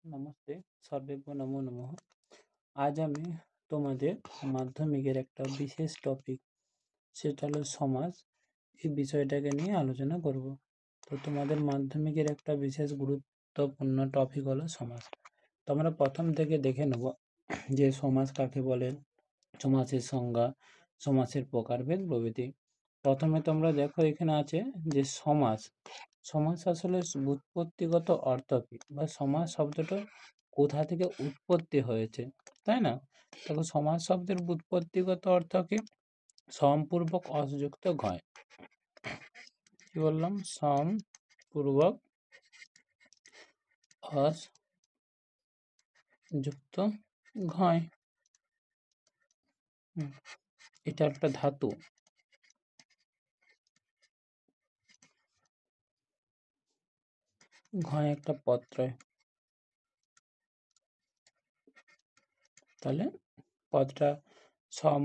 নমস্তে, সর্বেভ্যো নমো নমঃ। আজ আমি তোমাদের মাধ্যমিকের একটা বিশেষ টপিক, সেটা হলো সমাজ, এই বিষয়টাকে নিয়ে আলোচনা করব। তো তোমাদের মাধ্যমিকের একটা বিশেষ গুরুত্বপূর্ণ টপিক হলো সমাজ। তো আমরা প্রথম থেকে দেখে নেব যে সমাজ কাকে বলে, সমাজের সংজ্ঞা, সমাজের প্রকারভেদ প্রভৃতি। প্রথমে তোমরা দেখো এখানে আছে যে সমাজ। সমাজ আসলে উৎপত্তিগত অর্থ কি, বা সমাজ শব্দটা কোথা থেকে উৎপত্তি হয়েছে, তাই না? দেখো সমাজ শব্দের উৎপত্তিগত অর্থ কি? সমপূর্বক অযুক্ত ঘয়। কি বললাম? সমপূর্বক অযুক্ত ঘয়। এটা একটা ধাতু। ঘয় একটা পত্রয়। তাহলে পদটা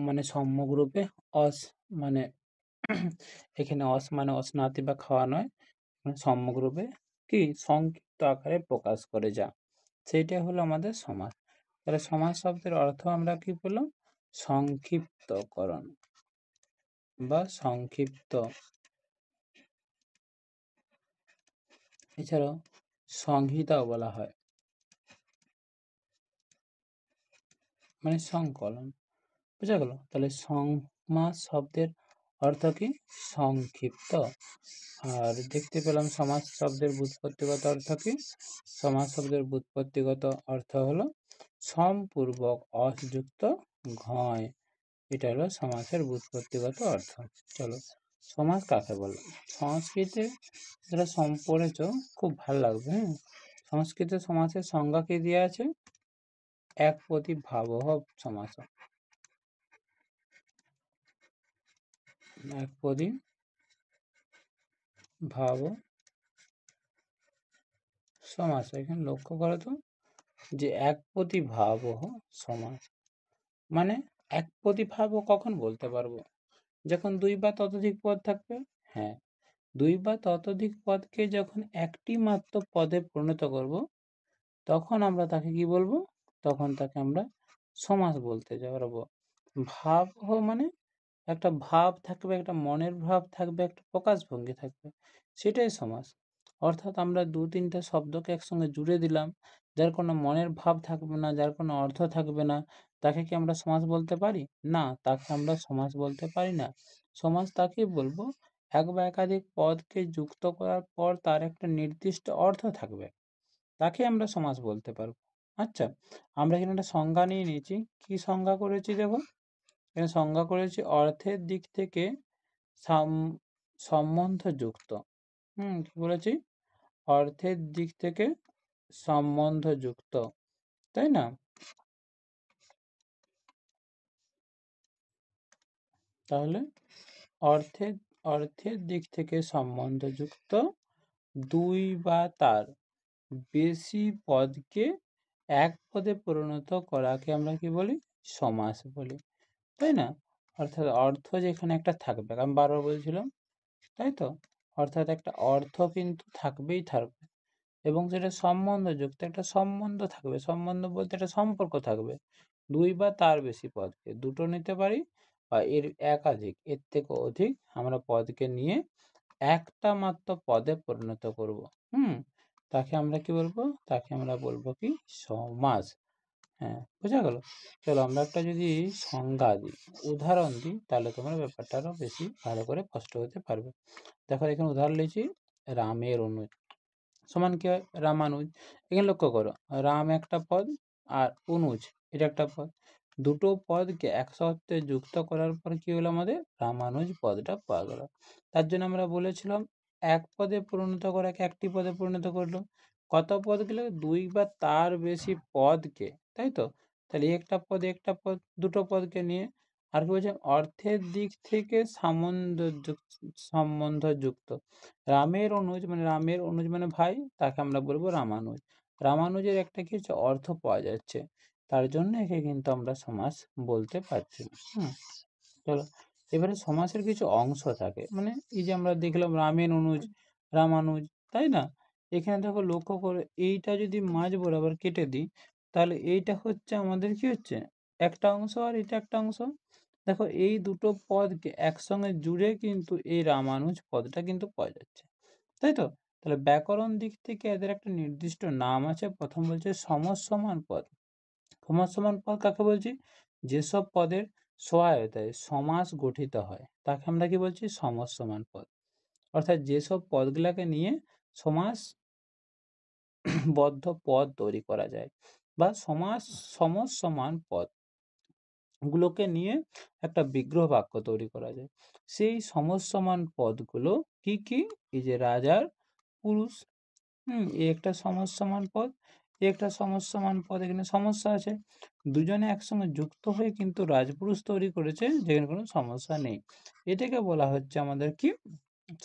মানে সম্যক রূপে অস মানে এখানে অস মানে অস্নাতি বা খাওয়া নয়, সম্যক রূপে কি সংক্ষিপ্ত আকারে প্রকাশ করে যা, সেইটাই হলো আমাদের সমাজ। তাহলে সমাজ শব্দের অর্থ আমরা কি বললাম? সংক্ষিপ্তকরণ বা সংক্ষিপ্ত। এছাড়াও সংহিতাও বলা হয়, মানে সংকলন। বুঝা গেল? তাহলে সমাজ শব্দের অর্থ কি? সংক্ষিপ্ত। আর দেখতে পেলাম সমাজ শব্দের ব্যুৎপত্তিগত অর্থ কি? সমাজ শব্দের ব্যুৎপত্তিগত অর্থ হলো সমপূর্বক অযুক্ত ঘয়। এটা হলো সমাজের ব্যুৎপত্তিগত অর্থ। চলো, সমাজ কাকে বলে? সংস্কৃতে যারা পড়েছ খুব ভালো লাগবে। সংস্কৃতে সমাজের সংজ্ঞা কি দেওয়া আছে? এক প্রতি ভাবহ সমাস। এক প্রতি ভাব সমাস। এখানে লক্ষ্য করো তো যে এক প্রতি ভাবহ সমাস মানে এক প্রতি ভাব কখন বলতে পারবো? যখন দুই বা ততোধিক পদ থাকবে। হ্যাঁ, দুই বা ততোধিক পদকে যখন একটি মাত্র পদে পরিণত করব, তখন আমরা তাকে কি বলবো? তখন তাকে আমরা সমাস বলতে পারবো। ভাব মানে একটা ভাব থাকবে, একটা মনের ভাব থাকবে, একটা প্রকাশভঙ্গি থাকবে, সেটাই সমাস। অর্থাৎ আমরা দু তিনটা শব্দকে একসঙ্গে জুড়ে দিলাম, যার কোনো মনের ভাব থাকবে না, যার কোনো অর্থ থাকবে না, তাকে কি আমরা সমাস বলতে পারি? না, তাকে আমরা সমাস বলতে পারি না। সমাস তাকেই বলবো এক বা একাধিক পদকে যুক্ত করার পর তার একটা নির্দিষ্ট অর্থ থাকবে, তাকে আমরা সমাস বলতে পারবো। আচ্ছা, আমরা এখানে একটা সংজ্ঞা নিয়ে নিয়েছি। কি সংজ্ঞা করেছি দেখো? এখানে সংজ্ঞা করেছি অর্থের দিক থেকে সম্বন্ধযুক্ত। কি বলেছি? অর্থের দিক থেকে সম্বন্ধযুক্ত, তাই না? তাহলে অর্থের অর্থের দিক থেকে সম্বন্ধযুক্ত দুই বা তার বেশি পদকে এক পদে পরিণত করাকে আমরা কি বলি? সমাস বলি, তাই না? অর্থাৎ অর্থ যেখানে একটা থাকবে, আমি বারবার বলছিলাম, তাই তো? অর্থাৎ একটা অর্থ কিন্তু থাকবেই থাকবে, এবং সেটা সম্বন্ধযুক্ত, একটা সম্বন্ধ থাকবে। সম্বন্ধ বলতে একটা সম্পর্ক থাকবে। দুই বা তার বেশি পদকে, দুটো নিতে পারি বা এর একাধিক, এর থেকে অধিক আমরা পদকে নিয়ে একটা মাত্র পদে পরিণত করব। তাকে আমরা কি বলবো? তাকে আমরা বলবো কি? সমাস। হ্যাঁ, বোঝা গেল? চলো আমরা একটা যদি সংজ্ঞা দিই, উদাহরণ দিই, তাহলে তোমরা ব্যাপারটা আরো বেশি ভালো করে স্পষ্ট হতে পারবে। দেখো এখানে উদাহরণ লিখছি, রামের অনুজ সমান কি হয়? রামানুজ। এখানে লক্ষ্য করো, রাম একটা পদ আর অনুজ এটা একটা পদ। দুটো পদকে একসাথে যুক্ত করার পর কি হলো? আমাদের রামানুজ পদটা পাওয়া গেল। তার জন্য আমরা বলেছিলাম এক পদে পরিণত করাকে একটি পদে পরিণত করলো। কত পদ গেলে? দুই বা তার বেশি পদকে, তাই তো? তাহলে একটা পদ দুটো পদকে নিয়ে। আর কি বলছে? অর্থের দিক থেকে সম্বন্ধযুক্ত। রামের অনুজ মানে ভাই, তাকে আমরা বলবো রামানুজ। রামানুজের একটা কি হচ্ছে? অর্থ পাওয়া যাচ্ছে, তার জন্য একে কিন্তু আমরা সমাস বলতে পারছি। চলো, এবারে সমাসের কিছু অংশ থাকে, মানে এই যে আমরা দেখলাম রামের অনুজ, রামানুজ, তাই না? এখানে দেখো লক্ষ্য করে এইটা যদি মাঝ বরাবর কেটে দিই, তাহলে এইটা হচ্ছে আমাদের কি হচ্ছে একটা অংশ, আর এটা একটা অংশ। দেখো এই দুটো পদকে একসঙ্গে জুড়ে কিন্তু এই রামানুজ পদটা কিন্তু পাওয়া যাচ্ছে, তাই তো? তাহলে ব্যাকরণ দিক থেকে এদের একটা নির্দিষ্ট নাম আছে। প্রথম বলছে সমসমান পদ। সমসমান পদ কাকে বলছি? যেসব পদের সহায়তায় সমাস গঠিত হয় তাকে আমরা কি বলছি? সমসমান পদ। অর্থাৎ যেসব পদগুলাকে নিয়ে সমাসবদ্ধ পদ তৈরি করা যায়, বা সমসমান পদ গুলোকে নিয়ে একটা বিগ্রহ বাক্য তৈরি করা যায়। সেই সমসমান পদগুলো কি কি? এই যে রাজার, পুরুষ, এই একটা সমসমান পদ, এই একটা সমসমান পদ। এখানে সমস্যা আছে, দুজনে একসঙ্গে যুক্ত হয়ে কিন্তু রাজপুরুষ তৈরি করেছে, যেখানে কোনো সমস্যা নেই। এটাকে বলা হচ্ছে আমাদের কি?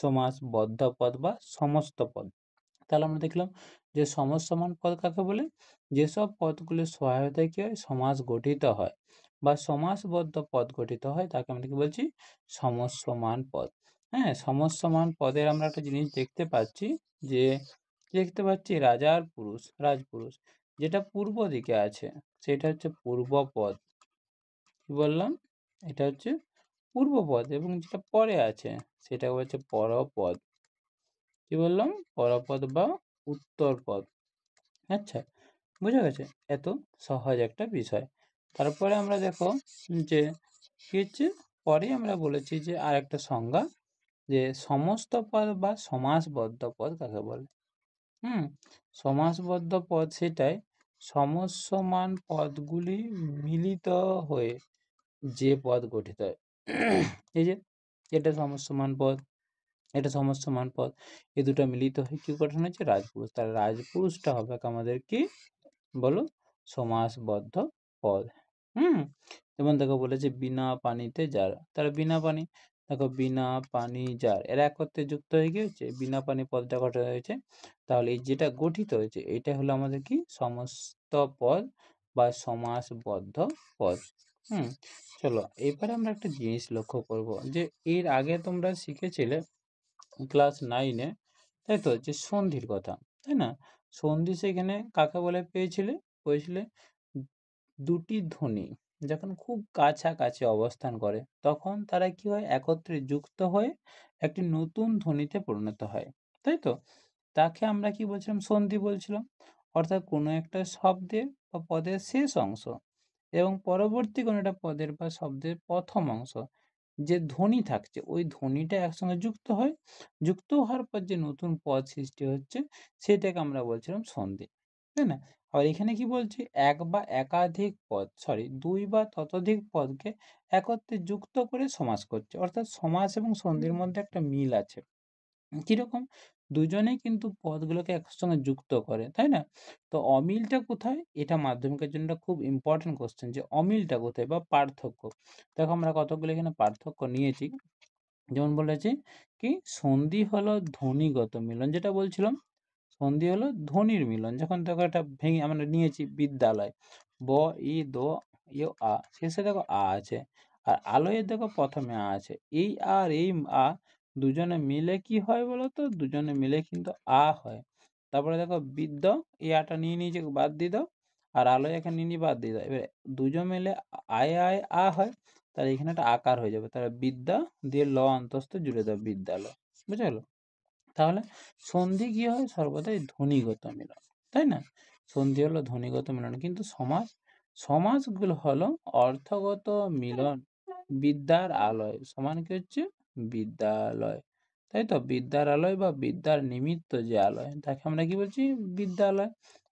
সমাসবদ্ধ পদ বা সমস্ত পদ। তাহলে আমরা দেখলাম যে সমসমান পদ কাকে বলে? যেসব পদগুলির সহায়তায় কি হয়? সমাস গঠিত হয় বা সমাসবদ্ধ পদ গঠিত হয় তাকে আমরা কি বলছি? সমসমান পদ। হ্যাঁ, সমসমান পদের আমরা একটা জিনিস দেখতে পাচ্ছি, যে দেখতে পাচ্ছি রাজার পুরুষ, রাজপুরুষ, যেটা পূর্ব দিকে আছে সেটা হচ্ছে পূর্ব পদ। কি বললাম? এটা হচ্ছে পূর্ব পদ, এবং যেটা পরে আছে সেটা হচ্ছে পরপদ। কি বললাম? পরপদ বা উত্তর পদ। আচ্ছা, বোঝা গেছে? এত সহজ একটা বিষয়। তারপরে আমরা দেখো যে কি হচ্ছে, পরে আমরা বলেছি যে আর একটা সংজ্ঞা, যে সমস্ত পদ বা সমাসবদ্ধ পদ কাকে বলে। সমাসবদ্ধ পদ সেটাই, সমসমান পদগুলি মিলিত হয়ে যে পদ গঠিত হয়। এই যে এটা সমসমান পদ, এটা সমসমান পদ, এই দুটো মিলিত হয়ে কি গঠন হয়েছে? রাজপুরুষ। তাহলে রাজপুরুষটা হবে আমাদের কি বলো? সমাসবদ্ধ পদ। হুম যেমন দেখো বলেছে বিনা পানিতে যার, তাহলে বিনা পানি, দেখো বিনা পানি যার, এরা একত্রে যুক্ত হয়ে গিয়েছে, বিনা পানি পদটা গঠিত হয়েছে। তাহলে এই যেটা গঠিত হয়েছে এটা হলো আমাদের কি? সমস্ত পদ বা সমাসবদ্ধ পদ। হুম চলো এবারে আমরা একটা জিনিস লক্ষ্য করব, যে এর আগে তোমরা শিখেছিলে ক্লাস 9-এ, তাই তো, যে সন্ধির কথা, তাই না? সন্ধি সেখানে কাকে বলে পেয়েছিলে? দুটি ধ্বনি যখন খুব কাছাকাছি অবস্থান করে তখন তারা কি হয়? একত্রে যুক্ত হয়ে একটি নতুন ধ্বনিতে পরিণত হয়, তাই তো? তাকে আমরা কি বলছিলাম? সন্ধি বলছিলাম। অর্থাৎ কোনো একটা শব্দের বা পদের শেষ অংশ এবং পরবর্তী কোনো একটা পদের বা শব্দের প্রথম অংশ, যে ধ্বনি থাকছে ওই ধ্বনিটা একসঙ্গে যুক্ত হয়, যুক্ত হওয়ার পর যে নতুন পদ সৃষ্টি হচ্ছে সেটাকে আমরা বলছিলাম সন্ধি, তাই না? আর এখানে কি বলছি? এক বা একাধিক পদ, দুই বা ততোধিক পদকে একত্রে যুক্ত করে সমাস করছে। অর্থাৎ সমাস এবং সন্ধির মধ্যে একটা মিল আছে। কিরকম? দুজনেই কিন্তু পদগুলোকে একসঙ্গে যুক্ত করে, তাই না? তো অমিলটা কোথায়? এটা মাধ্যমিকের জন্য খুব ইম্পর্টেন্ট কোশ্চেন, যে অমিলটা কোথায় বা পার্থক্য। দেখো আমরা কতগুলো এখানে পার্থক্য নিয়েছি। যেমন বলেছি কি? সন্ধি হলো ধ্বনিগত মিলন, যেটা বলছিলাম। সন্ধি হলো ধ্বনির মিলন। যখন দেখো একটা ভেঙে আমরা নিয়েছি বিদ্যালয়, ব, ই, দ, ইয়, আ, শেষে দেখো আ আছে। আর আলয়ে দেখো প্রথমে আ আছে। এই আর এই আ দুজনে মিলে কি হয় বলো তো? দুজনে মিলে কিন্তু আ হয়। তারপরে দেখো বিদ্য, এই আটা নিয়ে নিয়েছে, বাদ দিয়ে দাও। আর আলয় এখানে নিয়ে নিয়ে বাদ দিয়ে দাও। এবার দুজন মিলে আয় আয় আ হয়। তাহলে এখানে একটা আকার হয়ে যাবে। তাহলে বিদ্যা দিয়ে ল অন্তস্থ জুড়ে দাও, বিদ্যালয়। বুঝা গেল? তাহলে সন্ধি কি হয়? সর্বদাই ধ্বনিগত মিলন, তাই না? সন্ধি হলো ধ্বনিগত মিলন, কিন্তু সমাসগুলো হলো অর্থগত মিলন। বিদ্যার আলয় সমান কি হচ্ছে? বিদ্যালয়, তাই তো? বিদ্যার আলয় বা বিদ্যার নিমিত্ত যে আলয় তাকে আমরা কি বলছি? বিদ্যালয়।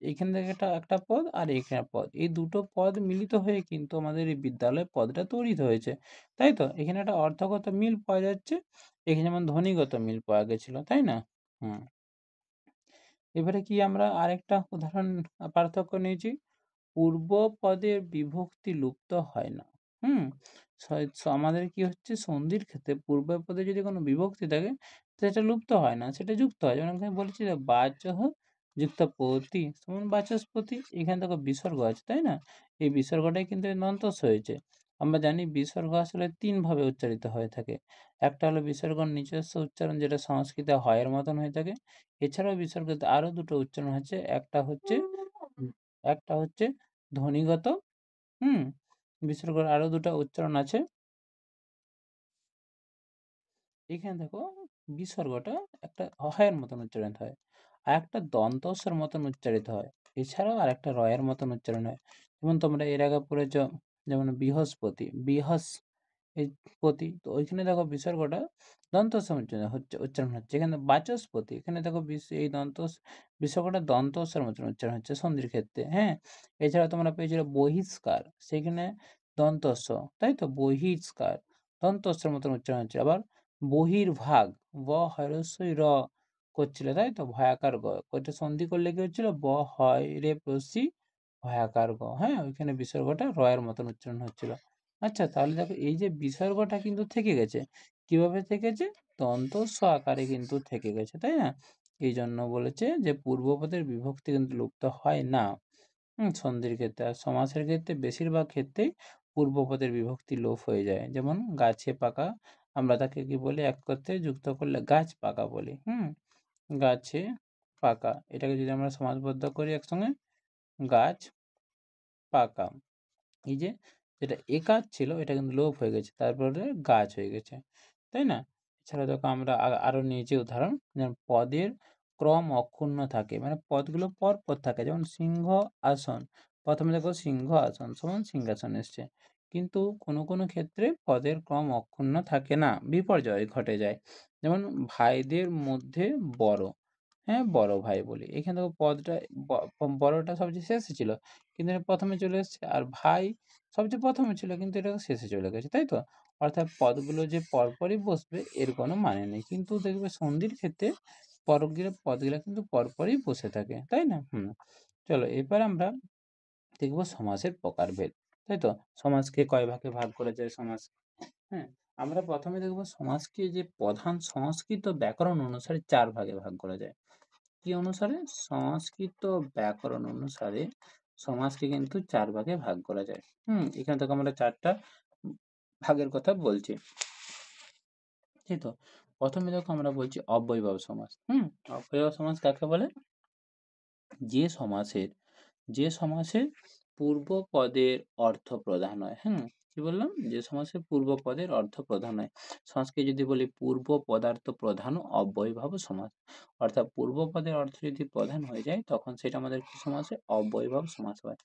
এইখান থেকে একটা একটা পদ আর এইখানে পদ, এই দুটো পদ মিলিত হয়ে কিন্তু আমাদের এই বিদ্যালয় পদটা তৈরি হয়েছে, তাই তো? এখানে একটা অর্থগত মিল পাওয়া যাচ্ছে, এখানে যেমন ধ্বনিগত মিল পাওয়া গেছিল, তাই না? হুম এবারে কি আমরা আরেকটা উদাহরণ পার্থক্য নিয়েছি। পূর্ব পদের বিভক্তি লুপ্ত হয় না। হুম আমাদের কি হচ্ছে? সন্ধির ক্ষেত্রে পূর্ব পদে যদি কোনো বিভক্তি থাকে সেটা লুপ্ত হয় না, সেটা যুক্ত হয়। যেমন আমি বলেছি যে বাচঃ যুক্ত পতি সমান বাচস্পতি। এখানে দেখো বিসর্গ আছে, তাই না? এই বিসর্গটাই কিন্তু দন্তস হয়েছে। আমরা জানি বিসর্গ আসলে ৩ ভাবে উচ্চারিত হয়ে থাকে। একটা হলো বিসর্গর নিজস্ব উচ্চারণ, যেটা সংস্কৃতে হয়ের মতন হয়ে থাকে। এছাড়াও বিসর্গতে আরো ২ টো উচ্চারণ হচ্ছে, উম একটা হচ্ছে ধ্বনিগত, হুম? বিসর্গর আরো ২ টা উচ্চারণ আছে। এখানে দেখো বিসর্গটা একটা হয়ের মতন উচ্চারিত হয়। আরেকটা দন্ত সর মতন উচ্চারিত হয়। এছাড়াও আরেকটা রয়ের মতন উচ্চারণ হয়। যেমন তোমরা এর আগে পড়েছ, যেমন বৃহস্পতি, এই পতি। তো ওইখানে দেখো বিসর্গটা দন্ত স উচ্চারণ হচ্ছে। এখানে বাচস্পতি, এখানে দেখো এই বিসর্গটা দন্ত সর মতন উচ্চারণ হচ্ছে সন্ধির ক্ষেত্রে, হ্যাঁ? এছাড়া তোমরা পেয়েছিলে বহিষ্কার, সেখানে দন্ত স, তাই তো? বহিষ্কার, দন্ত সর মতন উচ্চারণ হচ্ছে। আবার বহির্ভাগ, র করছিলে, তাই তো? ভয়াকার গ। ওইটা সন্ধি করলে কি হচ্ছিল? হয় রে প্রসি ভয়াকার গ। হ্যাঁ? ওইখানে বিসর্গটা এর মতন উচ্চারণ হচ্ছিল। আচ্ছা, তাহলে দেখো এই যে বিসর্গটা কিন্তু থেকে গেছে। কিভাবে থেকেছে? দন্ত স আকারে কিন্তু থেকে গেছে, তাই না? এইজন্য বলেছে যে পূর্বপদের বিভক্তি কিন্তু লুপ্ত হয় না, সন্ধির ক্ষেত্রে। আর সমাসের ক্ষেত্রে বেশিরভাগ ক্ষেত্রেই পূর্বপদের বিভক্তি লোপ হয়ে যায়। যেমন গাছে পাকা, আমরা তাকে কি বলি? এক কথায় যুক্ত করলে গাছ পাকা বলি, গাছে পাকা। এটাকে যদি আমরা সমাসবদ্ধ করি একসঙ্গে, গাছ পাকা। এই যে যেটা একার ছিল, এটা কিন্তু লোপ হয়ে গেছে। তারপরে গাছ হয়ে গেছে। তাই না? এছাড়া দেখো আমরা আরো নিয়েছি উদাহরণ, যেমন পদের ক্রম অক্ষুণ্ণ থাকে। মানে পদগুলো পরপর থাকে। যেমন সিংহ আসন। ১ম এ দেখো সিংহ আসন সমান সিংহাসন এসছে। কিন্তু কোনো ক্ষেত্রে পদের ক্রম অক্ষুণ্ণ থাকে না, বিপর্যয় ঘটে যায়। যেমন ভাইদের মধ্যে বড়, হ্যাঁ? বড় ভাই বলি। এখানে দেখো পদটা ব বড়টা সবচেয়ে শেষে ছিল। কিন্তু এটা ১ম এ চলে এসছে। আর ভাই সবচেয়ে ১ম এ ছিল, কিন্তু এটা শেষে চলে গেছে, তাই তো? অর্থাৎ পদগুলো যে পরপরই বসবে এর কোনো মানে নেই। কিন্তু দেখবে সন্ধির ক্ষেত্রে পদগুলা কিন্তু পরপরই বসে থাকে, তাই না? চলো এবার আমরা দেখব সমাসের প্রকারভেদ, তাই তো? সমাজকে কয় ভাগে ভাগ করা যায় সমাজ, হ্যাঁ? আমরা ১ম এ দেখব সমাজকে যে প্রধান সংস্কৃত ব্যাকরণ অনুসারে ৪ ভাগে ভাগ করা যায়। কি অনুসারে? সংস্কৃত ব্যাকরণ অনুসারে সমাজকে কিন্তু ৪ ভাগে ভাগ করা যায়। এখান থেকে আমরা ৪ টা ভাগের কথা বলছি। তাই তো? ১ম এ দেখো আমরা বলছি অব্যয়ভাব সমাস। অব্যয়ভাব সমাস কাকে বলে? যে সমাসের যে সমাসের পূর্ব পদের অর্থ প্রধান হয়, কি বললাম? যে সমাসের পূর্ব পদের অর্থ প্রধান হয়। সংস্কৃতে যদি বলি পূর্ব পদার্থ প্রধান অব্যয়ভাব সমাস। অর্থাৎ পূর্ব পদের অর্থ যদি প্রধান হয়ে যায় তখন সেটা আমাদের কি সমাস হয়? অব্যয়ভাব সমাস হয়।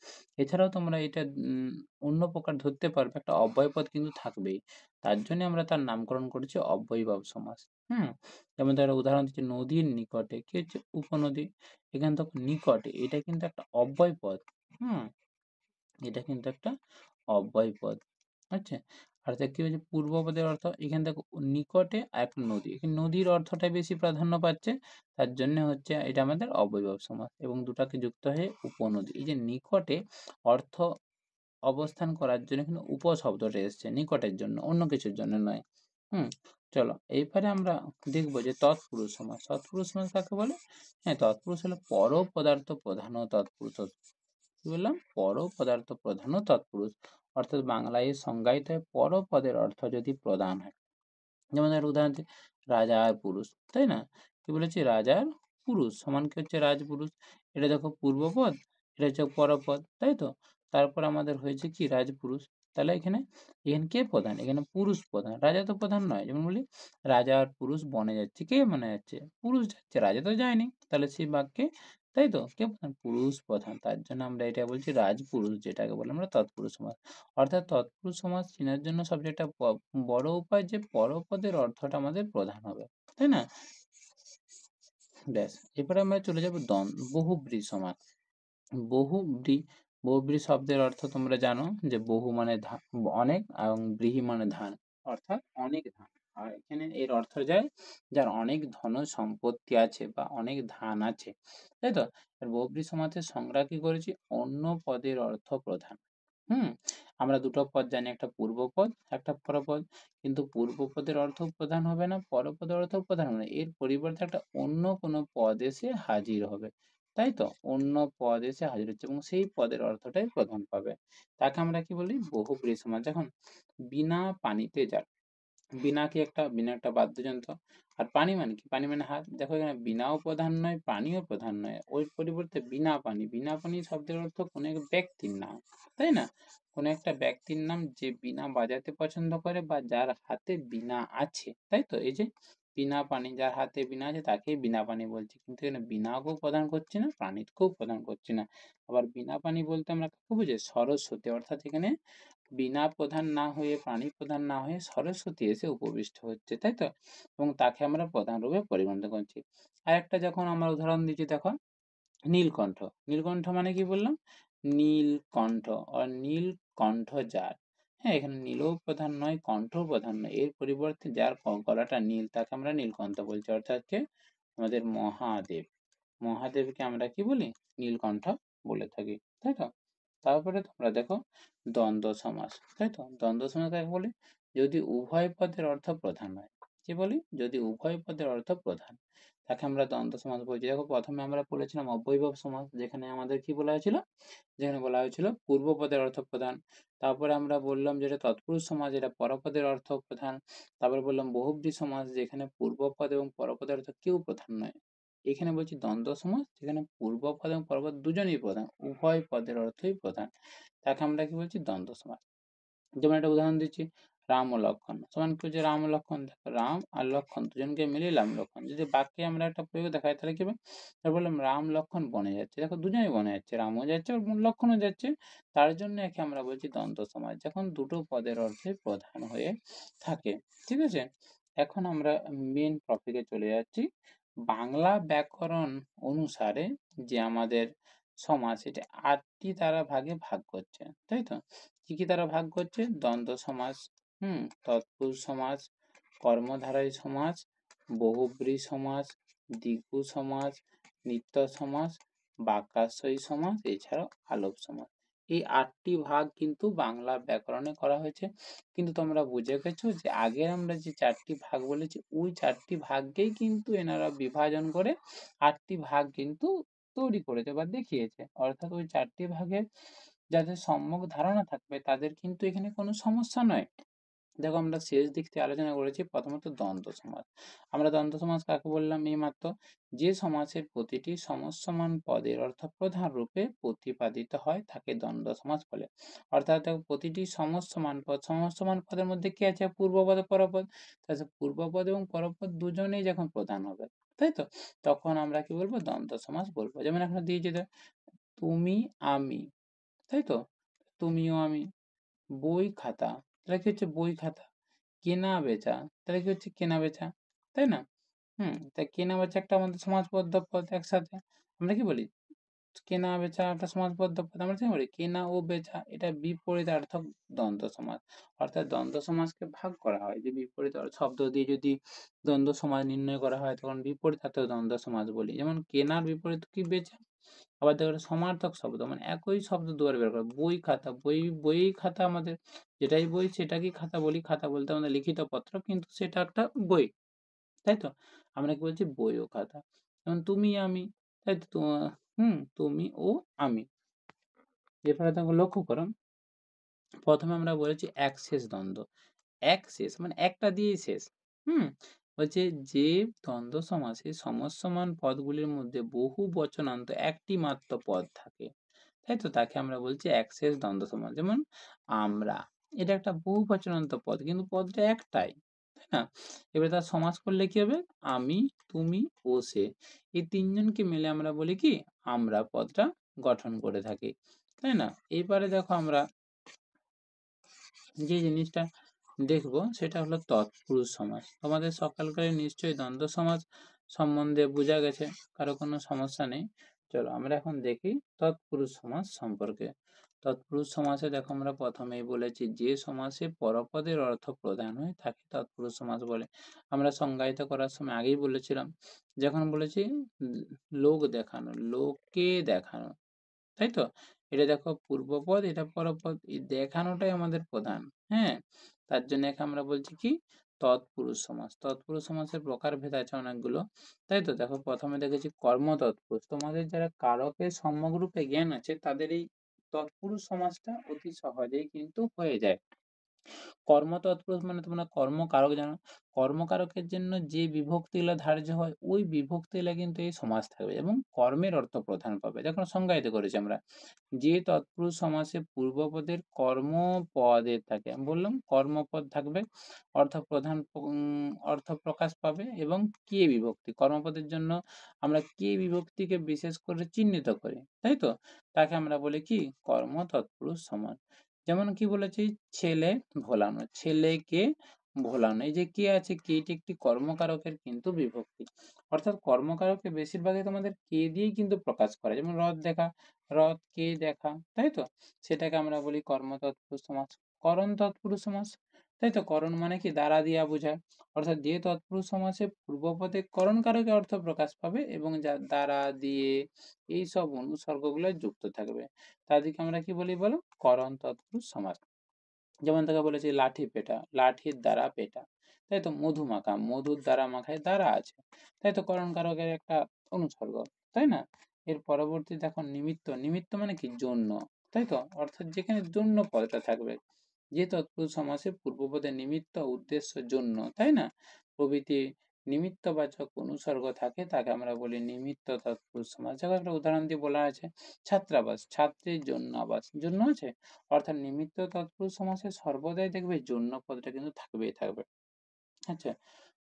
এছাড়াও তোমরা এটা অন্য প্রকার ধরতে পারবে, একটা অব্যয় পদ কিন্তু থাকবেই। তার জন্য আমরা তার নামকরণ করেছি অব্যয়ভাব সমাস। হুম? যেমন ধরো উদাহরণ দিচ্ছি, নদীর নিকটে, কি হচ্ছে? উপনদী। এখানে দেখো নিকটে, এটা কিন্তু একটা অব্যয় পদ। হুম? এটা কিন্তু একটা অব্যয় পদ। আচ্ছা? অর্থাৎ কি হয়েছে? পূর্বপদের অর্থ, এখানে দেখো নিকটে আর একটা নদী। এখানে নদীর অর্থটা বেশি প্রাধান্য পাচ্ছে। তার জন্য হচ্ছে এটা আমাদের অব্যয়ভাব সমাস, এবং দুটাকে যুক্ত হয়ে উপনদী। এই যে নিকটে অর্থ অবস্থান করার জন্য কিন্তু উপশব্দটা এসছে নিকটের জন্য, অন্য কিছুর জন্য নয়। হুম? চলো এইবারে আমরা দেখব যে তৎপুরুষ সমাস। তৎপুরুষ সমাস কাকে বলে? হ্যাঁ, তৎপুরুষ হলো পর পদার্থ প্রধান ও তৎপুরুষ। কি বললাম? পর পদার্থ প্রধান ও তৎপুরুষ। অর্থাৎ বাংলায় সংজ্ঞায়িত হয় পর পদের অর্থ যদি প্রধান হয়। যেমন এর উদাহরণ হচ্ছে রাজার পুরুষ, তাই না? কি বলেছি? রাজার পুরুষ সমান কি হচ্ছে? রাজপুরুষ। এটা দেখো পূর্বপদ, এটা হচ্ছে পরপদ, তাই তো? তারপর আমাদের হয়েছে কি? রাজপুরুষ। তাহলে এখানে কে প্রধান? এখানে পুরুষ প্রধান, রাজা তো প্রধান নয়। যেমন বলি রাজার পুরুষ বনে যাচ্ছে, কে বনে যাচ্ছে? পুরুষ যাচ্ছে, রাজা তো যায়নি। তাহলে সেই বাক্যে, তাই তো? কে প্রধান? পুরুষ প্রধান। তার জন্য আমরা এটা বলছি রাজপুরুষ, যেটাকে বলি আমরা তৎপুরুষ সমাস। অর্থাৎ তৎপুরুষ সমাস চেনার জন্য সবচেয়ে একটা বড় উপায় যে পরপদের অর্থটা আমাদের প্রধান হবে, তাই না? ব্যাস, এরপরে আমরা চলে যাব বহুব্রী সমাস। বহুব্রী বহুব্রী শব্দের অর্থ তোমরা জানো যে বহু মানে অনেক, এবং ব্রীহি মানে ধান, অর্থাৎ অনেক ধান। আর এখানে এর অর্থ যায় যার অনেক ধন সম্পত্তি আছে বা অনেক ধান আছে, তাই তো? আর বহুব্রী সমাসের সংজ্ঞা কি করেছি? অন্য পদের অর্থ প্রধান। হুম? আমরা দুটো পদ জানি, একটা পূর্বপদ, একটা পরপদ। কিন্তু পূর্বপদের অর্থ প্রধান হবে না, পরপদের অর্থ প্রধান হবে না। এর পরিবর্তে একটা অন্য কোনো পদ এসে হাজির হবে, তাই তো? অন্য পদ এসে হাজির হচ্ছে এবং সেই পদের অর্থটাই প্রধান পাবে। তাকে আমরা কি বলি? বহুব্রীহি সমাস। দেখুন, বিনা পানিতে যার। বিনা একটা বাদ্যযন্ত্র। আর পানি মানে কি? পানি মানে হাত। দেখো এখানে বিনাও প্রধান নয়, পানিও প্রধান নয়। ওই পরিবর্তে বিনা পানি। বিনা পানি শব্দের অর্থ কোনো এক ব্যক্তির নাম। তাই না? কোনো একটা ব্যক্তির নাম যে বীণা বাজাতে পছন্দ করে বা যার হাতে বীণা আছে। তাই তো? এই যে বীণা পানি, যার হাতে বীণা আছে তাকেই বীণা পানি বলছি। কিন্তু এখানে বীণাকেও প্রদান করছি না, পানিকেও প্রদান করছি না। আবার বীণা পানি বলতে আমরা কাকে বুঝাই? সরস্বতী। অর্থাৎ এখানে বীণা প্রধান না হয়ে, পানি প্রধান না হয়ে সরস্বতী এসে উপবিষ্ট হচ্ছে, তাই তো? এবং তাকে আমরা প্রধান রূপে পরিগণিত করছি। আরেকটা যখন আমরা উদাহরণ দিচ্ছি দেখো, নীলকণ্ঠ। নীলকণ্ঠ মানে কি বললাম? নীলকণ্ঠ or নীলকণ্ঠ যার। হ্যাঁ, এখানে নীলও প্রধান নয়, কণ্ঠও প্রধান নয়। এর পরিবর্তে যার গলাটা নীল তাকে আমরা নীলকণ্ঠ বলছি। অর্থাৎ কে? আমাদের মহাদেব। মহাদেবকে আমরা কি বলি? নীলকণ্ঠ বলে থাকি। তাই তো? তারপরে তোমরা দেখো দ্বন্দ্ব সমাস। তাই তো? দ্বন্দ্ব সমাস কাকে বলে? যদি উভয় পদের অর্থ প্রধান হয়। কি বলি? যদি উভয় পদের অর্থ প্রধান, তাকে আমরা দ্বন্দ্ব সমাস বলছি। দেখো প্রথমে আমরা পড়েছিলাম অব্যয়ভাব সমাস, যেখানে আমাদের কি বলা হয়েছিল? যেখানে বলা হয়েছিল পূর্ব পদের অর্থ প্রধান। তারপরে আমরা বললাম যেটা তৎপুরুষ সমাস, যেটা পরপদের অর্থ প্রধান। তারপরে বললাম বহুব্রীহি সমাস, যেখানে পূর্বপদ এবং পরপদের অর্থ কেউ প্রধান নয়। এখানে বলছি দ্বন্দ্ব সমাস, যেখানে পূর্বপদ এবং পরপদ দুজনেই প্রধান, উভয় পদের অর্থই প্রধান। তাকে আমরা কি বলছি? দ্বন্দ্ব সমাস। যেমন একটা উদাহরণ দিচ্ছি, রাম ও লক্ষ্মণ সমান কি হচ্ছে? রাম ও লক্ষ্মণ। দেখো রাম আর লক্ষ্মণ দুজনকে মিলিয়ে রাম লক্ষ্মণ। যদি বাক্যে আমরা একটা প্রয়োগ দেখাই তাহলে কি হবে? তারপর বললাম রাম লক্ষ্মণ বনে যাচ্ছে। দেখো দুজনেই বনে যাচ্ছে, রামও যাচ্ছে এবং লক্ষ্মণও যাচ্ছে। তার জন্য একে আমরা বলছি দ্বন্দ্ব সমাস, যখন দুটো পদের অর্থে প্রধান হয়ে থাকে। ঠিক আছে? এখন আমরা মেন টপিকে চলে যাচ্ছি। বাংলা ব্যাকরণ অনুসারে যে আমাদের সমাস, এটা ৮টি তারা ভাগে ভাগ করছে, তাই তো? কি কি তারা ভাগ করছে? দ্বন্দ্ব সমাস, তৎপুরুষ সমাস, কর্মধারয় সমাস, বহুব্রীহি সমাস, দ্বিগু সমাস, নিত্য সমাস, বাক্যাশ্রয়ী সমাস, এছাড়াও আলোপ সমাস। এই ৮টি ভাগ কিন্তু বাংলা ব্যাকরণে করা হয়েছে। কিন্তু তোমরা বুঝে গেছো যে আগে আমরা যে ৪টি ভাগ বলেছি, ওই ৪টি ভাগকেই কিন্তু এনারা বিভাজন করে ৮টি ভাগ কিন্তু তৈরি করেছে বা দেখিয়েছে। অর্থাৎ ওই ৪টি ভাগের যাদের সম্যক ধারণা থাকবে তাদের কিন্তু এখানে কোনো সমস্যা নয়। দেখো আমরা শেষ দিক থেকে আলোচনা করেছি প্রথমত দ্বন্দ্ব সমাস। আমরা দ্বন্দ্ব সমাস কাকে বললাম? এইমাত্র যে সমাসের প্রতিটি সমস্যমান পদের অর্থ প্রধান রূপে প্রতিপাদিত হয় তাকে দ্বন্দ্ব সমাস বলে। অর্থাৎ দেখো প্রতিটি সমস্যমান পদের মধ্যে কি আছে? পূর্বপদ ও পরপদ। তাহলে পূর্বপদ এবং পরপদ দুজনেই যখন প্রধান হবে, তাই তো? তখন আমরা কি বলবো? দ্বন্দ্ব সমাস বলবো। যেমন এখানে দিয়েছে তুমি আমি, তাই তো? তুমিও আমি। বই খাতা, তাহলে কি হচ্ছে? বই খাতা। কেনা বেচা, তাহলে কি হচ্ছে? কেনা বেচা, তাই না? তাই কেনা বেচা একটা আমাদের সমাসবদ্ধ পদ একসাথে। আমরা কি বলি? কেনা বেচা একটা সমাসবদ্ধ পদ। আমরা কি বলি? কেনা ও বেচা এটা বিপরীতার্থক দ্বন্দ্ব সমাস। অর্থাৎ দ্বন্দ্ব সমাসকে ভাগ করা হয় যে বিপরীত শব্দ দিয়ে যদি দ্বন্দ্ব সমাস নির্ণয় করা হয় তখন বিপরীতার্থক দ্বন্দ্ব সমাস বলি। যেমন কেনার বিপরীত কি? বেচা। আবার দেখো একটা সমার্থক শব্দ, মানে একই শব্দ দুবার বের করা। বই খাতা, বই খাতা আমাদের যেটাই বই সেটাকেই খাতা বলি। খাতা বলতে আমাদের লিখিত পত্র, কিন্তু সেটা একটা বই, তাই তো? আমরা কি বলছি? বই ও খাতা। যেমন তুমি আমি, তাই তো? তুমি ও আমি। এরপরে দেখো লক্ষ্য করো, প্রথমে আমরা বলেছি একশেষ দ্বন্দ্ব। একশেষ মানে একটা দিয়েই শেষ। হুম বলছে যে দ্বন্দ্ব সমাসে সমস্যমান পদগুলির মধ্যে বহু বচনান্ত একটি মাত্র পদ থাকে, তাই তো? তাকে আমরা বলছি একশেষ দ্বন্দ্ব সমাস। যেমন আমরা, এটা একটা বহু বচনান্ত পদ কিন্তু পদটা একটাই, তাই না? এবারে তার সমাস করলে কি হবে? আমি, তুমি ও সে, এই তিনজনকে মিলে আমরা বলি কি? আমরা পদটা গঠন করে থাকি, তাই না? এইবারে দেখো আমরা যে জিনিসটা দেখবো সেটা হলো তৎপুরুষ সমাস। তোমাদের সকালকারে নিশ্চয়ই দ্বন্দ্ব সমাস সম্বন্ধে বোঝা গেছে, কারো কোনো সমস্যা নেই। চলো আমরা এখন দেখি তৎপুরুষ সমাস সম্পর্কে। তৎপুরুষ সমাসে দেখো আমরা প্রথমেই বলেছি যে সমাসে পরপদের অর্থ প্রধান হয় তাকে তৎপুরুষ সমাস বলে। আমরা সংজ্ঞায়িত করার সময় আগেই বলেছিলাম, যখন বলেছি লোক দেখানো, লোককে দেখানো, তাই তো? এটা দেখো পূর্বপদ, এটা পরপদ, এই দেখানোটাই আমাদের প্রধান। হ্যাঁ, তার জন্য একে আমরা বলছি কি? তৎপুরুষ সমাস। তৎপুরুষ সমাসের প্রকারভেদ আছে অনেকগুলো, তাই তো? দেখো প্রথমে দেখেছি কর্ম তৎপুরুষ। তোমাদের যারা কারকের সম্যক জ্ঞান আছে তাদের এই তৎপুরুষ সমাসটা অতি সহজেই কিন্তু হয়ে যায়। কর্ম তৎপুরুষ মানে তোমরা কর্মকারক জানো, কর্মকারকের জন্য যে বিভক্তিগুলো ধার্য হয় ওই বিভক্তিগুলো কিন্তু এই সমাস থাকবে এবং কর্মের অর্থ প্রধান পাবে। দেখো সংজ্ঞায়িত করেছি আমরা, যে তৎপুরুষ সমাসে পূর্বপদের কর্মপদের থাকে, আমি বললাম কর্মপদ থাকবে, অর্থ প্রকাশ পাবে এবং কে বিভক্তি, কর্মপদের জন্য আমরা কে বিভক্তিকে বিশেষ করে চিহ্নিত করি, তাই তো? তাকে আমরা বলি কি কর্ম তৎপুরুষ সমাস। যেমন কি বলেছি, ছেলে ভোলানো, ছেলেকে ভোলানো, এই যে কে আছে, কেটি একটি কর্মকারকের কিন্তু বিভক্তি, অর্থাৎ কর্মকারককে বেশিরভাগই তোমাদের কে দিয়েই কিন্তু প্রকাশ করে, যেমন রথ দেখা, রথকে দেখা, তাই তো? সেটাকে আমরা বলি কর্ম তৎপুরুষ সমাস। করণ তৎপুরুষ সমাস, তাই তো? করণ মানে কি দ্বারা দিয়া বোঝায়, অর্থাৎ যে তৎপুরুষ সমাসে পূর্বপদে করণ কারকে অর্থ প্রকাশ পাবে এবং যার দ্বারা দিয়ে এই সব অনুসর্গগুলো যুক্ত থাকবে তাদেরকে আমরা কি বলি বলো, করণ তৎপুরুষ সমাস। যেমন তাকে বলেছি লাঠি পেটা, লাঠির দ্বারা পেটা, তাই তো? মধুমাখা, মধুর দ্বারা মাখায় দ্বারা আছে, তাই তো? করণ কারকের একটা অনুসর্গ, তাই না? এর পরবর্তী দেখো নিমিত্ত, নিমিত্ত মানে কি জন্য, তাই তো? অর্থাৎ যেখানে জন্য পদটা থাকবে, যে তৎপুরুষ সমাসে পূর্বপদে নিমিত্ত উদ্দেশ্য জন্য, তাই না, প্রভৃতি নিমিত্তবাচক অনুসর্গ থাকে তাকে আমরা বলি নিমিত্ত তৎপুরুষ সমাস। দেখো একটা উদাহরণ দিয়ে বলা আছে, ছাত্রাবাস, ছাত্রের জন্য আবাস, জন্য আছে, অর্থাৎ নিমিত্ত তৎপুরুষ সমাসে সর্বদাই দেখবে জন্য পদটা কিন্তু থাকবেই থাকবে। আচ্ছা,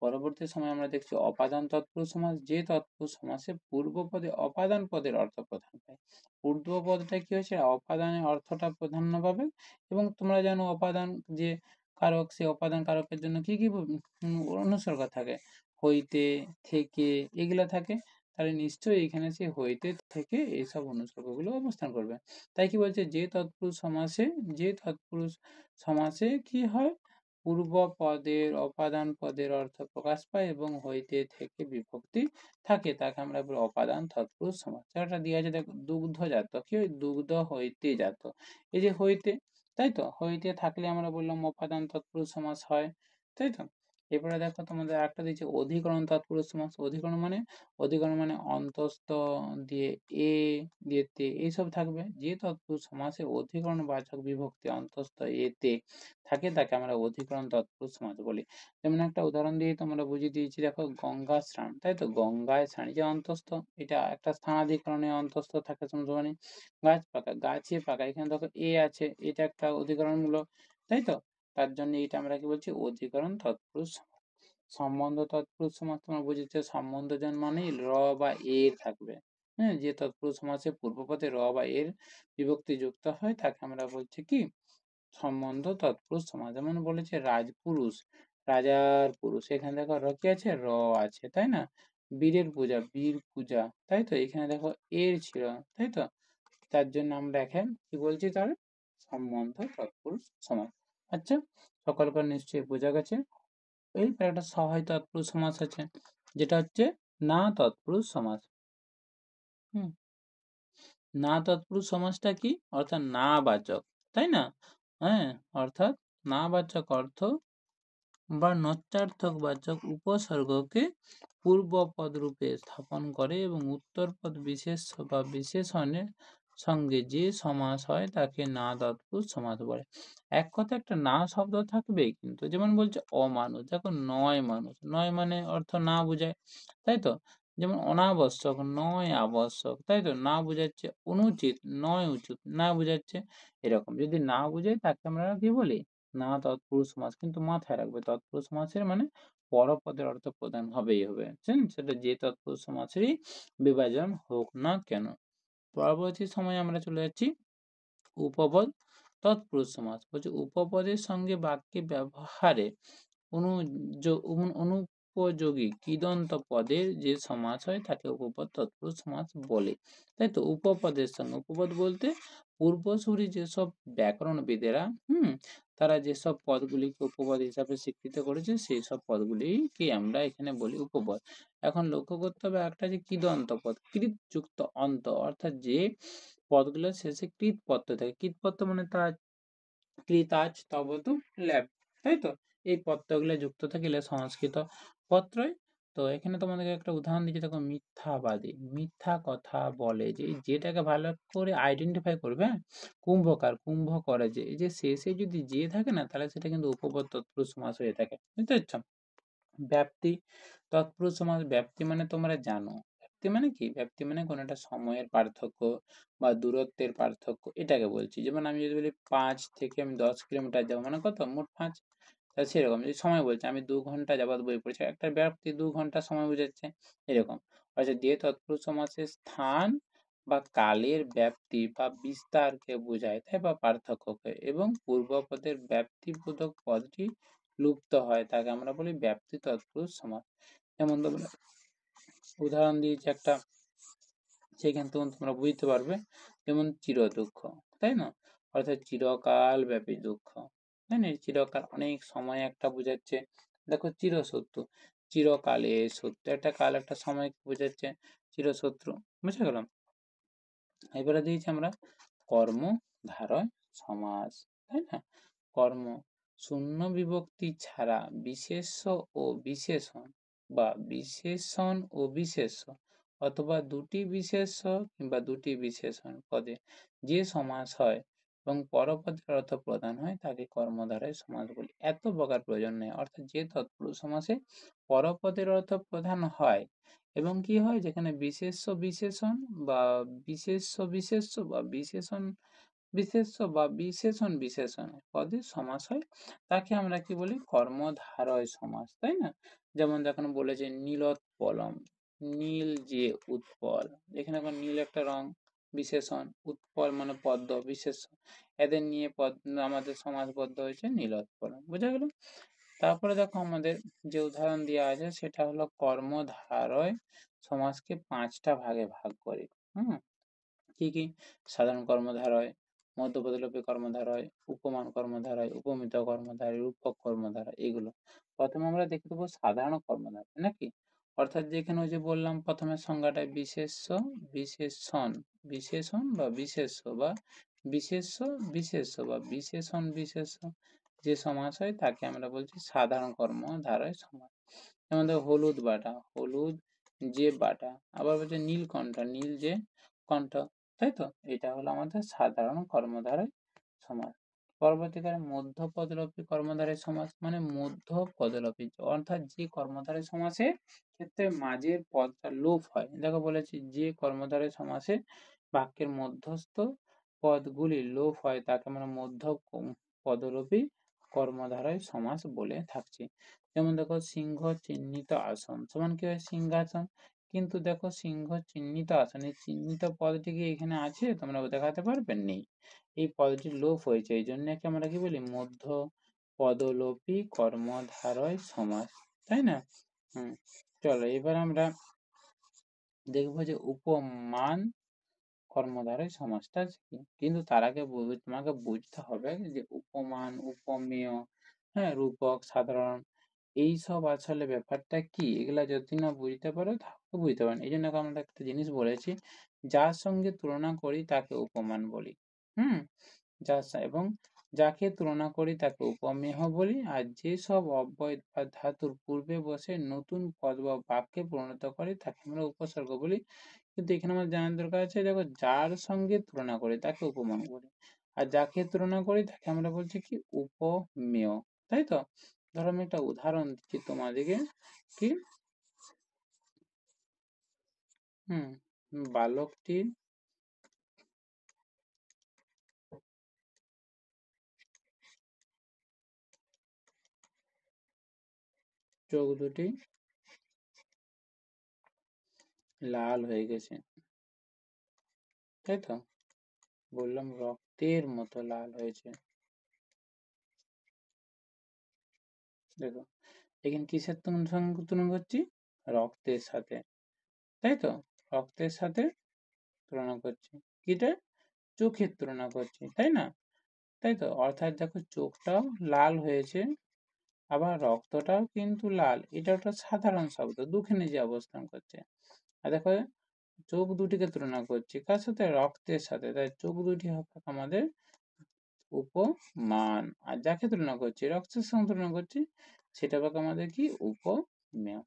পরবর্তী সময় আমরা দেখছি অপাদান তৎপুরুষ সমাস, যে তৎপুরুষ সমাসে পূর্বপদে অপাদান পদের অর্থ প্রধান পায়। পূর্ব পদটা কি হয়েছে, অপাদানের অর্থটা প্রাধান্য পাবে এবং তোমরা জানো অপাদান যে কারক, সে অপাদান কারকের জন্য কি কি অনুসর্গ থাকে, হইতে, থেকে, এগুলা থাকে, তাহলে নিশ্চয়ই এখানে সে হইতে থেকে এইসব অনুসর্গগুলো অবস্থান করবে। তাই কি বলছে, যে তৎপুরুষ সমাসে, যে তৎপুরুষ সমাসে কি হয়, পূর্ব পদের অপাদান পদের অর্থ প্রকাশ পায় এবং হইতে থেকে বিভক্তি থাকে তাকে আমরা বলি অপাদান তৎপুরুষ সমাস। একটা দিয়ে আছে দেখো, দুগ্ধজাত, কি হয়, দুগ্ধ হইতে জাত, এই যে হইতে, তাই তো? হইতে থাকলে আমরা বললাম অপাদান তৎপুরুষ সমাস হয়, তাই তো? এরপরে দেখো তোমাদের একটা দিয়েছে অধিকরণ তৎপুরুষ সমাস। অধিকরণ মানে, অধিকরণ মানে অন্তস্থ দিয়ে এ দিয়ে তে এইসব থাকবে, যে তৎপুরুষ সমাসে অধিকরণ বাচক বিভক্তি অন্তস্থ এতে থাকে তাকে আমরা অধিকরণ তৎপুরুষ সমাস বলি। যেমন একটা উদাহরণ দিয়ে তোমরা বুঝিয়ে দিয়েছি, দেখো গঙ্গা স্নান, তাই তো? গঙ্গায় স্নান, যে অন্তস্থ, এটা একটা স্থানাধিকরণে অন্তস্থ থাকে সমাসবাণী। গাছ পাকা, গাছে পাকা, এখানে দেখো এ আছে, এটা একটা অধিকরণমূলক, তাই তো? তার জন্য এটা আমরা কি বলছি, অধিকরণ তৎপুরুষ সমাস। সম্বন্ধ তৎপুরুষ সমাস তোমরা বুঝেছো, সম্বন্ধজন মানেই র বা এর থাকবে, হ্যাঁ, যে তৎপুরুষ সমাসে পূর্বপদে র বা এর বিভক্তি যুক্ত হয় তাকে আমরা বলছি কি সম্বন্ধ তৎপুরুষ সমাস। যেমন বলেছে রাজপুরুষ, রাজার পুরুষ, এখানে দেখো র কি আছে, র আছে, তাই না? বীরের পূজা, বীর পূজা, তাই তো? এখানে দেখো এর ছিল, তাই তো? তার জন্য আমরা এখন কি বলছি, তার সম্বন্ধ তৎপুরুষ সমাস। আচ্ছা, সকলকার নিশ্চয়ই বোঝা গেছে। এরপর একটা সহায় তৎপুরুষ সমাস আছে, যেটা হচ্ছে না তৎপুরুষ সমাস। হুম, না তৎপুরুষ সমাসটা কি, অর্থাৎ না বাচক, তাই না? হ্যাঁ, অর্থাৎ না বাচক অর্থ বা নচ্চার্থকবাচক উপসর্গকে পূর্বপদ রূপে স্থাপন করে এবং উত্তরপদ বিশেষ্য বা বিশেষণের সঙ্গে যে সমাস হয় তাকে না তৎপুরুষ সমাস বলে। এক কথা একটা না শব্দ থাকবেই কিন্তু, যেমন বলছে অমানুষ, দেখো নয় মানুষ, নয় মানে অর্থ না বোঝায়, তাই তো? যেমন অনাবশ্যক নয় আবশ্যক, তাই তো? না বোঝাচ্ছে অনুচিত, নয় উচিত, না বোঝাচ্ছে এরকম। যদি না বোঝায় তাকে আমরা কি বলি, না তৎপুরুষ সমাস। কিন্তু মাথায় রাখবে তৎপুরুষ সমাসের মানে পরপদের অর্থ প্রদান হবেই হবে, বুঝছেন? সেটা যে তৎপুরুষ সমাসেরই বিভাজন হোক না কেন। পরবর্তী সময়ে আমরা চলে যাচ্ছি উপপদ তৎপুরুষ সমাস। বলছে উপপদের সঙ্গে বাক্যে ব্যবহারে অনুপযোগী কৃদন্ত পদের যে সমাস হয় তাকে উপপদ তৎপুরুষ সমাস বলে, তাই তো? উপপদের সঙ্গে, উপপদ বলতে পূর্বসূরি যেসব ব্যাকরণবিদেরা তারা যেসব পদগুলিকে উপপদ হিসাবে স্বীকৃত করেছে সেই সব পদগুলিকে আমরা এখানে বলি উপপদ। এখন লক্ষ্য করতে হবে একটা যে কৃদন্ত পদ, কৃত যুক্ত অন্ত, অর্থাৎ যে পদগুলোর শেষে কৃত প্রত্যয় থাকে, কৃত প্রত্যয় মানে তার কৃতাজ তবতু ল্যাব, তাই তো? এই প্রত্যয়গুলো যুক্ত থাকলে সংস্কৃত প্রত্যয়। তো এখানে তোমাদেরকে একটা উদাহরণ দিচ্ছি, দেখো মিথ্যাবাদী, মিথ্যা কথা বলে, যে যেটাকে ভালো করে আইডেন্টিফাই করবে, হ্যাঁ, কুম্ভকার, কুম্ভ করে, যে এই যে শেষে যদি যে থাকে না, তাহলে সেটা কিন্তু উপপদ তৎপুরুষ সমাস হয়ে থাকে, বুঝতে পারছো? ব্যাপ্তি, তৎপুরুষ সমাস। ব্যাপ্তি মানে তোমরা জানো, ব্যাপ্তি মানে কি? ব্যাপ্তি মানে কোনো একটা সময়ের পার্থক্য বা দূরত্বের পার্থক্য, এটাকে বলছি। যেমন আমি যদি বলি 5 থেকে আমি 10 কিলোমিটার যাবো, মানে কত? মোট 5। তা সেরকম যদি সময় বলছে, আমি 2 ঘন্টা যাবত বই পড়ছি, একটা ব্যাপ্তি 2 ঘন্টা সময় বোঝাচ্ছে, এরকম। আচ্ছা, দিয়ে তৎপুরুষ সমাসের স্থান বা কালের ব্যাপ্তি বা বিস্তারকে বোঝায়, তাই বা পার্থক্যকে, এবং পূর্বপদের ব্যাপ্তিবোধক পদটি লুপ্ত হয়, তাকে আমরা বলি ব্যাপ্তি তৎপুরুষ সমাস। যেমন তোমরা উদাহরণ দিয়েছি একটা, সেখান থেকে তোমরা বুঝতে পারবে। যেমন চির দুঃখ, তাই না? অর্থাৎ চিরকাল ব্যাপী দুঃখ, তাই না? চিরকাল অনেক সময় একটা বোঝাচ্ছে। দেখো চিরশত্রু, চিরকালে সত্য, একটা কাল একটা সময় বোঝাচ্ছে, চিরশত্রু, বুঝে গেলাম? এবারে দিয়েছি আমরা কর্ম ধারয় সমাস, তাই না? কর্ম, শূন্য বিভক্তি ছাড়া বিশেষ্য ও বিশেষণ বা বিশেষণ ও বিশেষ্য অথবা দুটি বিশেষ্য কিংবা দুটি বিশেষণ পদে যে সমাস হয় এবং পরপদের অর্থ প্রদান হয়, তাকে কর্মধারয় সমাস বলি। এত প্রকার প্রয়োজন নেই, অর্থাৎ যে তৎপুরুষ সমাসে পরপদের অর্থ প্রধান হয় এবং কি হয়, যেখানে বিশেষ্য বিশেষণ বা বিশেষ্য বিশেষ্য বা বিশেষণ বিশেষ্য বা বিশেষণ বিশেষণ পদে সমাস হয়, তাকে আমরা কি বলি? কর্মধারয় সমাস, তাই না? যেমন দেখুন বলেছে নীলোৎপলম, নীল যে উৎপল, এখানে আবার নীল একটা রং, বিশেষণ, উৎপল মানে পদ্ম, বিশেষ্য, এদের নিয়ে পদ আমাদের সমাসবদ্ধ হয়েছে নীলোৎপলম, বোঝা গেল? তারপরে দেখো আমাদের যে উদাহরণ দেওয়া আছে সেটা হলো কর্মধারয় সমাজকে 5টা ভাগে ভাগ করে। হুম, কি কি? সাধারণ কর্মধারয়, মধ্যপদলোপী কর্মধারয়, উপমান কর্মধারয়, উপমিত কর্মধারয়, রূপক কর্মধারয়, এগুলো। প্রথমে আমরা দেখে দেবো সাধারণ কর্মধারয়, নাকি? অর্থাৎ যেখানে ওই যে বললাম প্রথমে সংজ্ঞাটা বিশেষ্য, বিশেষণ, বিশেষণ বা বিশেষ্য বা বিশেষ্য বিশেষ্য বা বিশেষণ বিশেষ্য যে সমাস হয়, তাকে আমরা বলছি সাধারণ কর্মধারয় সমাস। যেমন দেখো হলুদ বাটা, হলুদ যে বাটা, আবার বলছে নীলকণ্ঠ, নীল যে কণ্ঠ, তাই তো? এটা হলো আমাদের সাধারণ কর্মধারয় সমাস। পরবর্তীকালে মধ্যপদলোপী কর্মধারয় সমাস, মানে মধ্য পদলোপী, অর্থাৎ যে কর্মধারয় সমাসে ক্ষেত্রে মাঝের পদটা লোপ হয়। দেখো বলেছি যে কর্মধারয় সমাসে বাক্যের মধ্যস্থ পদগুলি লোপ হয়, তাকে আমরা মধ্য পদলোপী কর্মধারয় সমাস বলে থাকছি। যেমন দেখো সিংহ চিহ্নিত আসন সমান কি হয়? সিংহাসন। কিন্তু দেখো সিংহ চিহ্নিত আসন, এই চিহ্নিত পদটি কি এখানে আছে? তোমরা দেখাতে পারবে? নেই। এই পদটি লোপ হয়েছে, এই জন্য একে আমরা কি বলি? মধ্য পদলোপী কর্মধারয় সমাস, তাই না? হুম, চলো এবার আমরা দেখবো যে উপমান কর্মধারয় সমাসটা কি। কিন্তু তার আগে তোমাকে বুঝতে হবে যে উপমান, উপমেয়, হ্যাঁ, রূপক, সাধারণ, এইসব আসলে ব্যাপারটা কি, এগুলা যদি না বুঝতে পারো তাহলে বুঝতে পারো না। এই জন্য আমরা একটা জিনিস বলেছি, যার সঙ্গে তুলনা করি তাকে উপমান বলি। হুম, এবং যাকে তুলনা করি তাকে উপমেয় বলি। আর যেসব অব্যয় বা ধাতুর পূর্বে বসে নতুন পদ বা বাক্যে পরিণত করে তাকে আমরা উপসর্গ বলি। কিন্তু এখানে আমার জানার দরকার আছে, দেখো যার সঙ্গে তুলনা করি তাকে উপমান বলি, আর যাকে তুলনা করি তাকে আমরা বলছি কি? উপমেয়, তাই তো? ধরো আমি একটা উদাহরণ দিচ্ছি তোমাদেরকে, কি? হুম, বালকটির চোখ দুটি লাল হয়ে গেছে, তাই তো? বললাম রক্তের মতো লাল হয়েছে। দেখো এখানে কিসের সঙ্গে তুলনা করছি? রক্তের সাথে, তাই তো? রক্তের সাথে তুলনা করছি, কিটা? চোখের তুলনা করছি, তাই না? তাই তো? অর্থাৎ দেখো চোখটাও লাল হয়েছে, আবার রক্তটাও কিন্তু লাল, এটা একটা সাধারণ শব্দ, দুখানে যে অবস্থান করছে। আর দেখো চোখ দুটিকে তুলনা করছি কার সাথে? রক্তের সাথে, তাই চোখ দুটি হবে আমাদের উপমান। আর যাকে তুলনা করছি, রক্তের সঙ্গে তুলনা করছি, সেটা পাবে আমাদের কি? উপমেয়।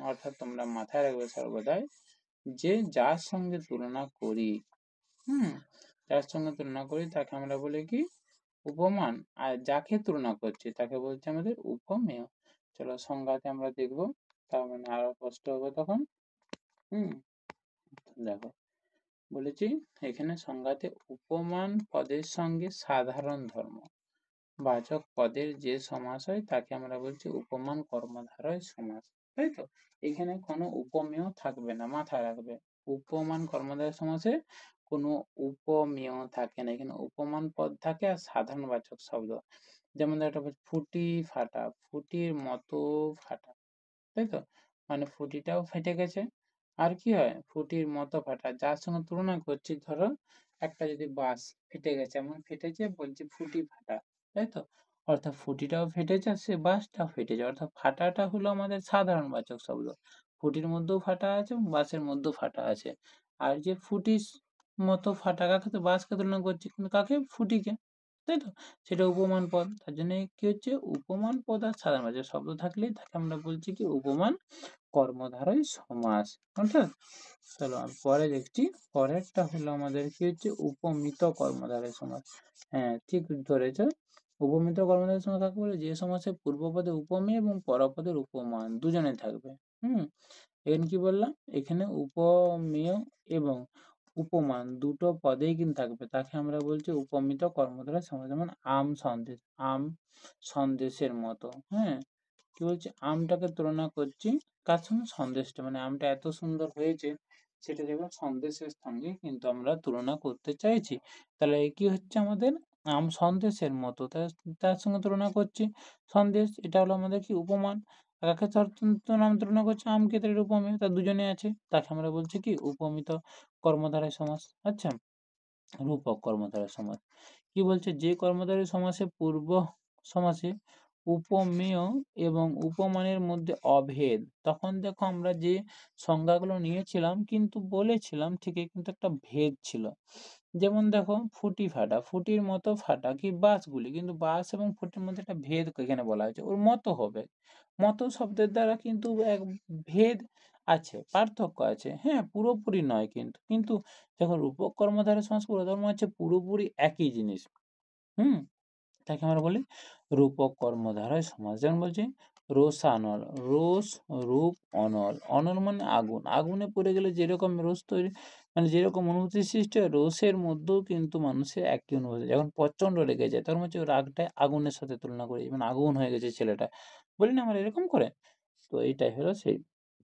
অর্থাৎ তোমরা মাথায় রাখবে সর্বদাই যে যার সঙ্গে তুলনা করি, হুম? যার সঙ্গে তুলনা করি তাকে আমরা বলি কি? উপমান। আর যাকে তুলনা করছি তাকে বলছি আমাদের উপমেয়। চলো সংজ্ঞাতে আমরা দেখব, তার মানে আরো স্পষ্ট হবে তখন। হুম? দেখো, বলেছি এখানে সংজ্ঞাতে উপমান পদের সঙ্গে সাধারণ ধর্ম বাচক পদের যে সমাস হয় তাকে আমরা বলছি উপমান কর্মধারয় সমাস। তাই তো? এখানে কোনো উপমেয় থাকবে না, মাথায় রাখবে। উপমান কর্মধারয় সমাসে কোনো উপমেয় থাকে না। এখানে উপমান পদ থাকে আর সাধারণ বাচক শব্দ। যেমন ধরো একটা বলছি ফুটি ফাটা, ফুটির মতো ফাটা। তাই তো? মানে ফুটিটাও ফেটে গেছে। আর কি হয়? ফুটির মতো ফাটা। যার সঙ্গে তুলনা করছি, ধরো একটা যদি বাঁশ ফেটে গেছে, এমন ফেটেছে বলছি ফুটি ফাটা। তাই তো? অর্থাৎ ফুটিটাও ফেটেছে আর সে বাঁশটাও ফেটেছে। অর্থাৎ ফাটাটা হলো আমাদের সাধারণ বাচক শব্দ। ফুটির মধ্যেও ফাটা আছে এবং বাঁশের মধ্যেও ফাটা আছে। আর যে ফুটির মতো ফাটা কাকে? তো বাঁশকে তুলনা করছি, কিন্তু কাকে? ফুটিকে। তাই তো? সেটা উপমান পদ। তার জন্য কি হচ্ছে? উপমান পদ আর সাধারণ বাচক শব্দ থাকলেই তাকে আমরা বলছি কি? উপমান কর্মধারয় সমাস। অর্থাৎ চলো আমি পরে দেখছি, পরেরটা হলো আমাদের কি হচ্ছে? উপমিত কর্মধারয় সমাস। হ্যাঁ, ঠিক ধরেছ। উপমিত কর্মধারয় সমাস কাকে বলে? যে সমাসে পূর্বপদে উপমেয় এবং পরপদের উপমান দুজনে থাকবে। হুম? এখানে কি বললাম? এখানে উপমেয় এবং উপমান দুটো পদেই কিন্তু থাকবে, তাকে আমরা বলছি উপমিত কর্মধারয় সমাস। যেমন আম সন্দেশ, আম সন্দেশের মতো। হ্যাঁ, কি বলছে? আমটাকে তুলনা করছি কার সঙ্গে? সন্দেশটা। মানে আমটা এত সুন্দর হয়েছে, সেটা দেখুন সন্দেশের সঙ্গে কিন্তু আমরা তুলনা করতে চাইছি। তাহলে কি হচ্ছে আমাদের? আম সন্দেশের মতো, তার সঙ্গে তুলনা করছি সন্দেশ, এটা হলো আমাদের কি? উপমান। কাকে তুলনা করছি? আমকে, তার উপমেয়, তার দুজনে আছে, তাকে আমরা বলছি কি? উপমিত কর্মধারয় সমাস। আচ্ছা, রূপক কর্মধারয় সমাস কি বলছে? যে কর্মধারয় সমাসে পূর্ব সমাসে উপমেয় এবং উপমানের মধ্যে অভেদ, তখন দেখো আমরা যে সংজ্ঞাগুলো নিয়েছিলাম কিন্তু বলেছিলাম ঠিকই, কিন্তু একটা ভেদ ছিল। যেমন দেখো ফুটি ফাটা, ফুটির মতো ফাটা কি? বাঁশগুলি, কিন্তু বাঁশ এবং ফুটির মধ্যে একটা ভেদ এখানে বলা হয়েছে, ওর মতো হবে। মতো শব্দের দ্বারা কিন্তু এক ভেদ আছে, পার্থক্য আছে। হ্যাঁ, পুরোপুরি নয় কিন্তু, যখন রূপক কর্মধারয় সমাস করবো তখন মনে হচ্ছে পুরোপুরি একই জিনিস। হুম? তাকে আমরা বলি রূপক কর্মধারয় সমাস। যেমন বলছি রোষানল, রোষ রূপ অনল, অনল মানে আগুন, আগুনে পড়ে গেলে যেরকম রোষ তৈরি, মানে যেরকম অনুভূতি সৃষ্টি হয়, রোষের মধ্যেও কিন্তু মানুষের একই অনুভূতি। যখন প্রচন্ড রেগে যায় তখন হচ্ছে রাগটা আগুনের সাথে তুলনা করি, মানে আগুন হয়ে গেছে ছেলেটা, বলি না আমরা এরকম করে। তো এইটাই হলো সেই